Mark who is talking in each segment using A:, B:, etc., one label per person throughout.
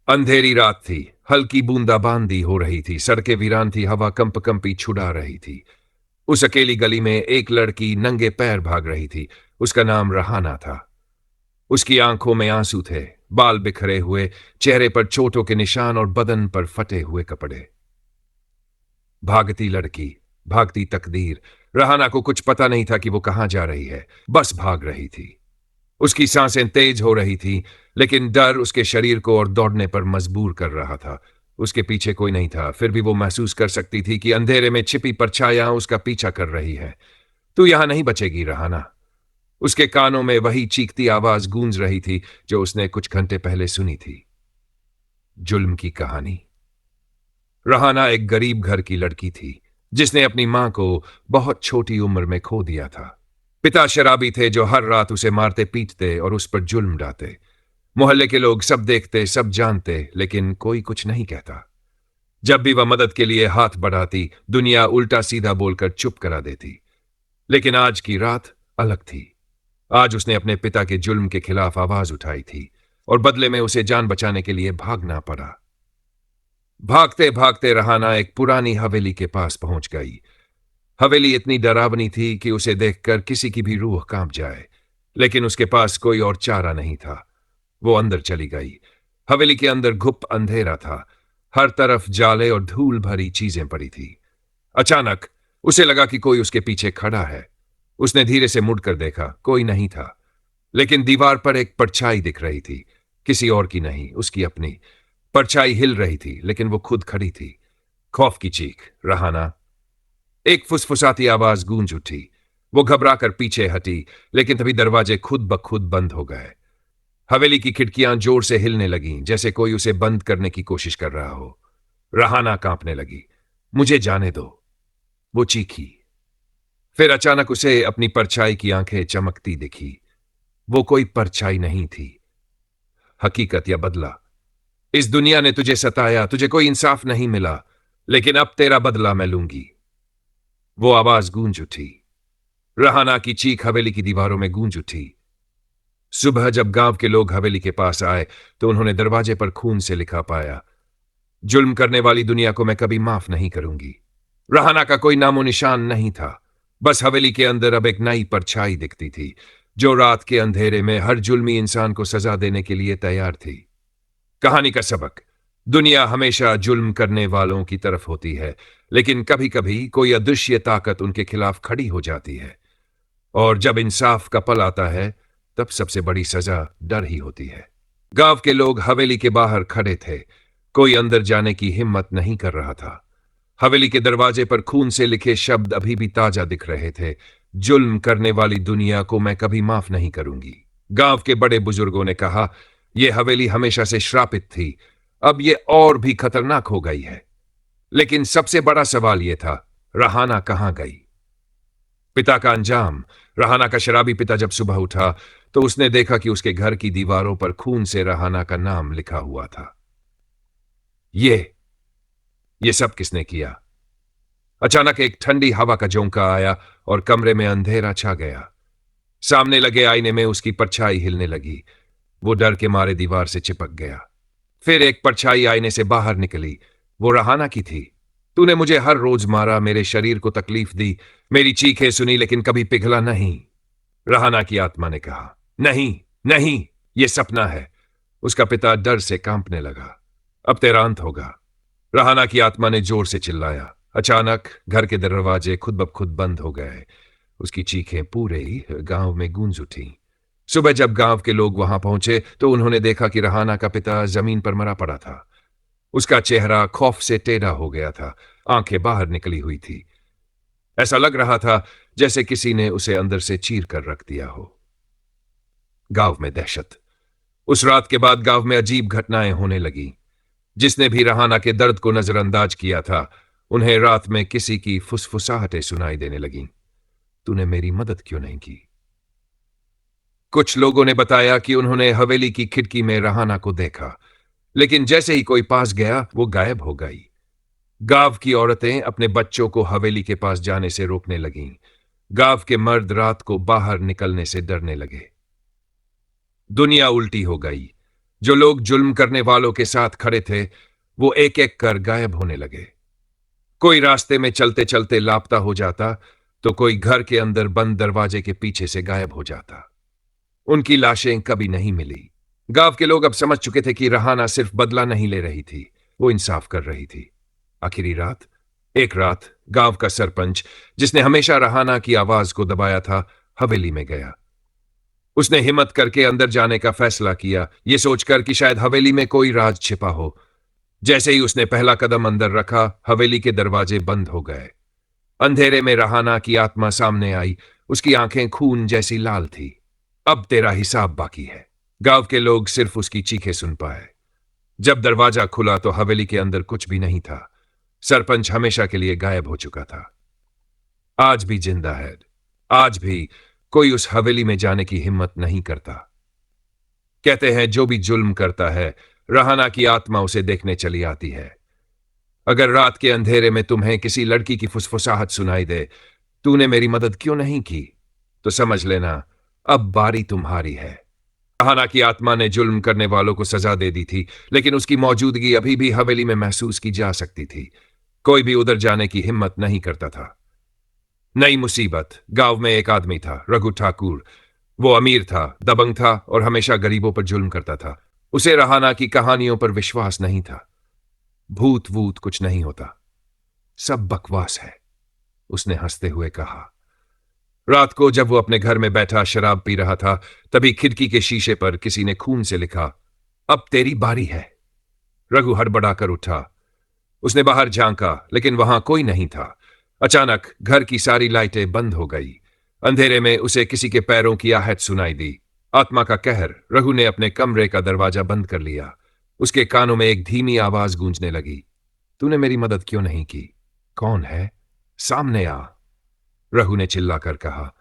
A: अंधेरी रात थी। हल्की बूंदाबांदी हो रही थी। सड़कें वीरान थी। हवा कंपी छुड़ा रही थी। उस अकेली गली में एक लड़की नंगे पैर भाग रही थी। उसका नाम रहाना था। उसकी आंखों में आंसू थे, बाल बिखरे हुए, चेहरे पर चोटों के निशान और बदन पर फटे हुए कपड़े। भागती लड़की, भागती तकदीर। रहाना को कुछ पता नहीं था कि वो कहां जा रही है, बस भाग रही थी। उसकी सांसें तेज हो रही थी, लेकिन डर उसके शरीर को और दौड़ने पर मजबूर कर रहा था। उसके पीछे कोई नहीं था, फिर भी वो महसूस कर सकती थी कि अंधेरे में छिपी परछाइयां उसका पीछा कर रही है। तू यहां नहीं बचेगी रहाना। उसके कानों में वही चीखती आवाज गूंज रही थी जो उसने कुछ घंटे पहले सुनी थी। जुल्म की कहानी। रहाना एक गरीब घर की लड़की थी, जिसने अपनी मां को बहुत छोटी उम्र में खो दिया था। पिता शराबी थे जो हर रात उसे मारते पीटते और उस पर जुल्म ढाते। मोहल्ले के लोग सब देखते, सब जानते, लेकिन कोई कुछ नहीं कहता। जब भी वह मदद के लिए हाथ बढ़ाती, दुनिया उल्टा सीधा बोलकर चुप करा देती। लेकिन आज की रात अलग थी। आज उसने अपने पिता के जुल्म के खिलाफ आवाज उठाई थी, और बदले में उसे जान बचाने के लिए भागना पड़ा। भागते भागते रहाना एक पुरानी हवेली के पास पहुंच गई। हवेली इतनी डरावनी थी कि उसे देखकर किसी की भी रूह कांप जाए, लेकिन उसके पास कोई और चारा नहीं था। वो अंदर चली गई। हवेली के अंदर घुप अंधेरा था। हर तरफ जाले और धूल भरी चीजें पड़ी थी। अचानक उसे लगा कि कोई उसके पीछे खड़ा है। उसने धीरे से मुड़कर देखा, कोई नहीं था, लेकिन दीवार पर एक परछाई दिख रही थी। किसी और की नहीं, उसकी अपनी। परछाई हिल रही थी, लेकिन वो खुद खड़ी थी। खौफ की चीख, रहाना। एक फुसफुसाती आवाज गूंज उठी। वो घबराकर पीछे हटी, लेकिन तभी दरवाजे खुद ब खुद बंद हो गए। हवेली की खिड़कियां जोर से हिलने लगीं, जैसे कोई उसे बंद करने की कोशिश कर रहा हो। रहाना कांपने लगी। मुझे जाने दो, वो चीखी। फिर अचानक उसे अपनी परछाई की आंखें चमकती दिखी। वो कोई परछाई नहीं थी, हकीकत या बदला। इस दुनिया ने तुझे सताया, तुझे कोई इंसाफ नहीं मिला, लेकिन अब तेरा बदला मैं लूंगी। वो आवाज गूंज उठी। रहाना की चीख हवेली की दीवारों में गूंज उठी। सुबह जब गांव के लोग हवेली के पास आए, तो उन्होंने दरवाजे पर खून से लिखा पाया, जुल्म करने वाली दुनिया को मैं कभी माफ नहीं करूंगी। रहाना का कोई नामो निशान नहीं था। बस हवेली के अंदर अब एक नई परछाई दिखती थी, जो रात के अंधेरे में हर जुल्मी इंसान को सजा देने के लिए तैयार थी। कहानी का सबक। दुनिया हमेशा जुल्म करने वालों की तरफ होती है, लेकिन कभी कभी कोई अदृश्य ताकत उनके खिलाफ खड़ी हो जाती है। और जब इंसाफ का पल आता है, तब सबसे बड़ी सजा डर ही होती है। गांव के लोग हवेली के बाहर खड़े थे। कोई अंदर जाने की हिम्मत नहीं कर रहा था। हवेली के दरवाजे पर खून से लिखे शब्द अभी भी ताजा दिख रहे थे, जुल्म करने वाली दुनिया को मैं कभी माफ नहीं करूंगी। गांव के बड़े बुजुर्गों ने कहा, यह हवेली हमेशा से श्रापित थी, अब यह और भी खतरनाक हो गई है। लेकिन सबसे बड़ा सवाल यह था, रहाना कहां गई? पिता का अंजाम। रहाना का शराबी पिता जब सुबह उठा, तो उसने देखा कि उसके घर की दीवारों पर खून से रहाना का नाम लिखा हुआ था। ये सब किसने किया? अचानक एक ठंडी हवा का झोंका आया और कमरे में अंधेरा छा गया। सामने लगे आईने में उसकी परछाई हिलने लगी। वो डर के मारे दीवार से चिपक गया। फिर एक परछाई आईने से बाहर निकली। वो रहाना की थी। तूने मुझे हर रोज मारा, मेरे शरीर को तकलीफ दी, मेरी चीखें सुनी, लेकिन कभी पिघला नहीं। रहाना की आत्मा ने कहा, नहीं नहीं, ये सपना है। उसका पिता डर से कांपने लगा। अब तेरा अंत होगा। रहाना की आत्मा ने जोर से चिल्लाया। अचानक घर के दरवाजे खुद ब खुद बंद हो गए। उसकी चीखें पूरे ही गांव में गूंज उठी। सुबह जब गांव के लोग वहां पहुंचे, तो उन्होंने देखा कि रहाना का पिता जमीन पर मरा पड़ा था। उसका चेहरा खौफ से टेढ़ा हो गया था, आंखें बाहर निकली हुई थी। ऐसा लग रहा था जैसे किसी ने उसे अंदर से चीर कर रख दिया हो। गांव में दहशत। उस रात के बाद गांव में अजीब घटनाएं होने लगी। जिसने भी रहाना के दर्द को नजरअंदाज किया था, उन्हें रात में किसी की फुसफुसाहटें सुनाई देने लगीं। तूने मेरी मदद क्यों नहीं की? कुछ लोगों ने बताया कि उन्होंने हवेली की खिड़की में रहाना को देखा, लेकिन जैसे ही कोई पास गया, वो गायब हो गई। गांव की औरतें अपने बच्चों को हवेली के पास जाने से रोकने लगीं। गांव के मर्द रात को बाहर निकलने से डरने लगे। दुनिया उल्टी हो गई। जो लोग जुल्म करने वालों के साथ खड़े थे वो एक एक कर गायब होने लगे। कोई रास्ते में चलते चलते लापता हो जाता तो कोई घर के अंदर बंद दरवाजे के पीछे से गायब हो जाता। उनकी लाशें कभी नहीं मिली। गांव के लोग अब समझ चुके थे कि रहाना सिर्फ बदला नहीं ले रही थी, वो इंसाफ कर रही थी। आखिरी रात, एक रात, गांव का सरपंच, जिसने हमेशा रहाना की आवाज को दबाया था, हवेली में गया। उसने हिम्मत करके अंदर जाने का फैसला किया, ये सोचकर कि शायद हवेली में कोई राज छिपा हो। जैसे ही उसने पहला कदम अंदर रखा, हवेली के दरवाजे बंद हो गए। अंधेरे में रहाना की आत्मा सामने आई। उसकी आंखें खून जैसी लाल थी। अब तेरा हिसाब बाकी है। गांव के लोग सिर्फ उसकी चीखें सुन पाए। जब दरवाजा खुला तो हवेली के अंदर कुछ भी नहीं था। सरपंच हमेशा के लिए गायब हो चुका था। आज भी जिंदा है। आज भी कोई उस हवेली में जाने की हिम्मत नहीं करता। कहते हैं जो भी जुल्म करता है, रहाना की आत्मा उसे देखने चली आती है। अगर रात के अंधेरे में तुम्हें किसी लड़की की फुसफुसाहट सुनाई दे, तूने मेरी मदद क्यों नहीं की, तो समझ लेना अब बारी तुम्हारी है। रहाना की आत्मा ने जुल्म करने वालों को सजा दे दी थी, लेकिन उसकी मौजूदगी अभी भी हवेली में महसूस की जा सकती थी। कोई भी उधर जाने की हिम्मत नहीं करता था। नई मुसीबत। गांव में एक आदमी था, रघु ठाकुर। वो अमीर था, दबंग था और हमेशा गरीबों पर जुल्म करता था। उसे रहाना की कहानियों पर विश्वास नहीं था। भूत वूत कुछ नहीं होता, सब बकवास है, उसने हंसते हुए कहा। रात को जब वो अपने घर में बैठा शराब पी रहा था, तभी खिड़की के शीशे पर किसी ने खून से लिखा, अब तेरी बारी है। रघु हड़बड़ाकर उठा। उसने बाहर झांका, लेकिन वहां कोई नहीं था। अचानक घर की सारी लाइटें बंद हो गई। अंधेरे में उसे किसी के पैरों की आहट सुनाई दी। आत्मा का कहर। रघु ने अपने कमरे का दरवाजा बंद कर लिया। उसके कानों में एक धीमी आवाज गूंजने लगी, तूने मेरी मदद क्यों नहीं की? कौन है? सामने आ, रघु ने चिल्लाकर कहा।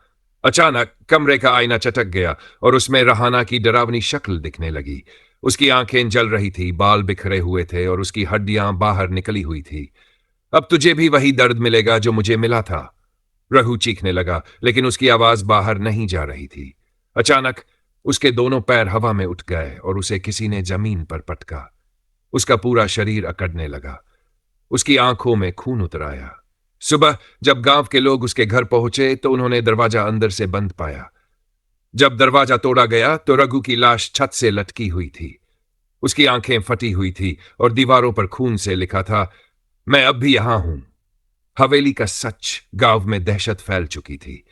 A: अचानक कमरे का आईना चटक गया और उसमें रहाना की डरावनी शक्ल दिखने लगी। उसकी आंखें जल रही थी, बाल बिखरे हुए थे और उसकी हड्डियां बाहर निकली हुई थी। अब तुझे भी वही दर्द मिलेगा जो मुझे मिला था, रघु चीखने लगा, लेकिन उसकी आवाज बाहर नहीं जा रही थी। अचानक उसके दोनों पैर हवा में उठ गए और उसे किसी ने जमीन पर पटका। उसका पूरा शरीर अकड़ने लगा। उसकी आंखों में खून उतर आया। सुबह जब गांव के लोग उसके घर पहुंचे तो उन्होंने दरवाजा अंदर से बंद पाया। जब दरवाजा तोड़ा गया तो रघु की लाश छत से लटकी हुई थी। उसकी आंखें फटी हुई थी और दीवारों पर खून से लिखा था, मैं अब भी यहां हूं। हवेली का सच। गांव में दहशत फैल चुकी थी।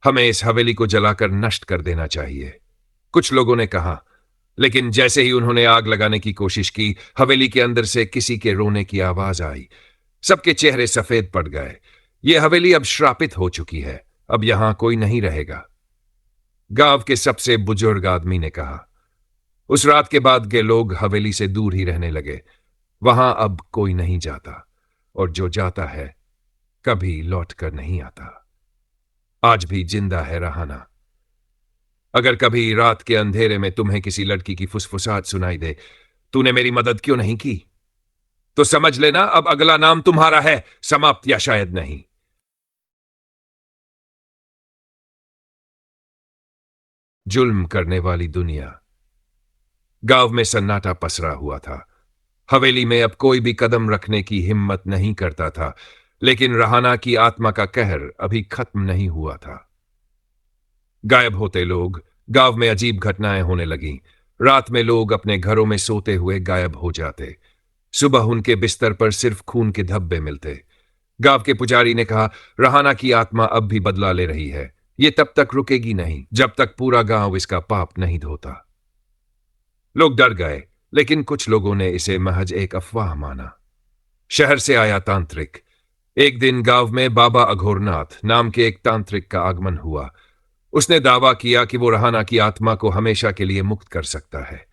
A: हमें इस हवेली को जलाकर नष्ट कर देना चाहिए, कुछ लोगों ने कहा। लेकिन जैसे ही उन्होंने आग लगाने की कोशिश की, हवेली के अंदर से किसी के रोने की आवाज आई। सबके चेहरे सफेद पड़ गए। यह हवेली अब श्रापित हो चुकी है, अब यहां कोई नहीं रहेगा, गांव के सबसे बुजुर्ग आदमी ने कहा। उस रात के बाद के लोग हवेली से दूर ही रहने लगे। वहां अब कोई नहीं जाता, और जो जाता है कभी लौट कर नहीं आता। आज भी जिंदा है रहाना। अगर कभी रात के अंधेरे में तुम्हें किसी लड़की की फुसफुसाहट सुनाई दे, तूने मेरी मदद क्यों नहीं की, तो समझ लेना अब अगला नाम तुम्हारा है, समाप्त या शायद नहीं। जुल्म करने वाली दुनिया। गांव में सन्नाटा पसरा हुआ था। हवेली में अब कोई भी कदम रखने की हिम्मत नहीं करता था, लेकिन रहाना की आत्मा का कहर अभी खत्म नहीं हुआ था। गायब होते लोग। गांव में अजीब घटनाएं होने लगीं। रात में लोग अपने घरों में सोते हुए गायब हो जाते। सुबह उनके बिस्तर पर सिर्फ खून के धब्बे मिलते। गांव के पुजारी ने कहा, रहाना की आत्मा अब भी बदला ले रही है। ये तब तक रुकेगी नहीं जब तक पूरा गांव इसका पाप नहीं धोता। लोग डर गए, लेकिन कुछ लोगों ने इसे महज एक अफवाह माना। शहर से आया तांत्रिक। एक दिन गांव में बाबा अघोरनाथ नाम के एक तांत्रिक का आगमन हुआ। उसने दावा किया कि वो रहाना की आत्मा को हमेशा के लिए मुक्त कर सकता है।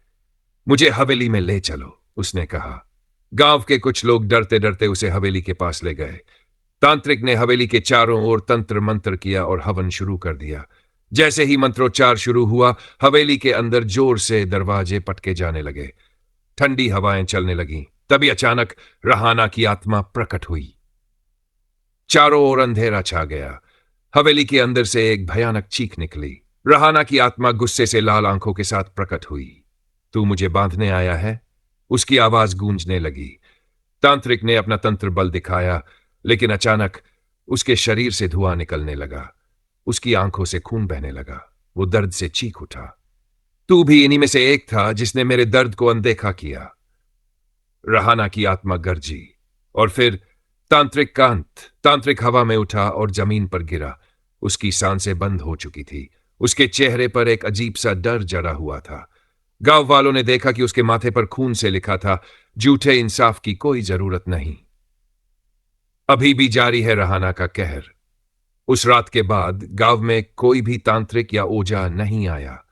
A: मुझे हवेली में ले चलो, उसने कहा। गांव के कुछ लोग डरते डरते उसे हवेली के पास ले गए। तांत्रिक ने हवेली के चारों ओर तंत्र मंत्र किया और हवन शुरू कर दिया। जैसे ही मंत्रोच्चार शुरू हुआ, हवेली के अंदर जोर से दरवाजे पटके जाने लगे। ठंडी हवाएं चलने लगीं। तभी अचानक रहाना की आत्मा प्रकट हुई। चारों ओर अंधेरा छा गया। हवेली के अंदर से एक भयानक चीख निकली। रहाना की आत्मा गुस्से से लाल आंखों के साथ प्रकट हुई। तू मुझे बांधने आया है? उसकी आवाज गूंजने लगी। तांत्रिक ने अपना तंत्र बल दिखाया, लेकिन अचानक उसके शरीर से धुआं निकलने लगा। उसकी आंखों से खून बहने लगा। वो दर्द से चीख उठा। तू भी इन्हीं में से एक था जिसने मेरे दर्द को अनदेखा किया। रहाना की आत्मा गरजी और फिर तांत्रिक हवा में उठा और जमीन पर गिरा। उसकी सांसें बंद हो चुकी थी। उसके चेहरे पर एक अजीब सा डर जड़ा हुआ था। गांव वालों ने देखा कि उसके माथे पर खून से लिखा था, झूठे इंसाफ की कोई जरूरत नहीं। अभी भी जारी है रहाना का कहर। उस रात के बाद गांव में कोई भी तांत्रिक या ओझा नहीं आया।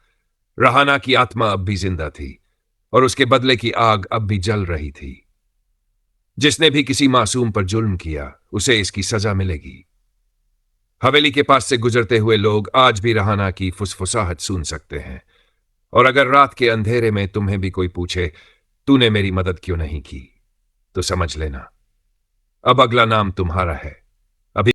A: रहाना की आत्मा अब भी जिंदा थी और उसके बदले की आग अब भी जल रही थी। जिसने भी किसी मासूम पर जुल्म किया, उसे इसकी सजा मिलेगी। हवेली के पास से गुजरते हुए लोग आज भी रहाना की फुसफुसाहट सुन सकते हैं। और अगर रात के अंधेरे में तुम्हें भी कोई पूछे, तूने मेरी मदद क्यों नहीं की, तो समझ लेना, अब अगला नाम तुम्हारा है।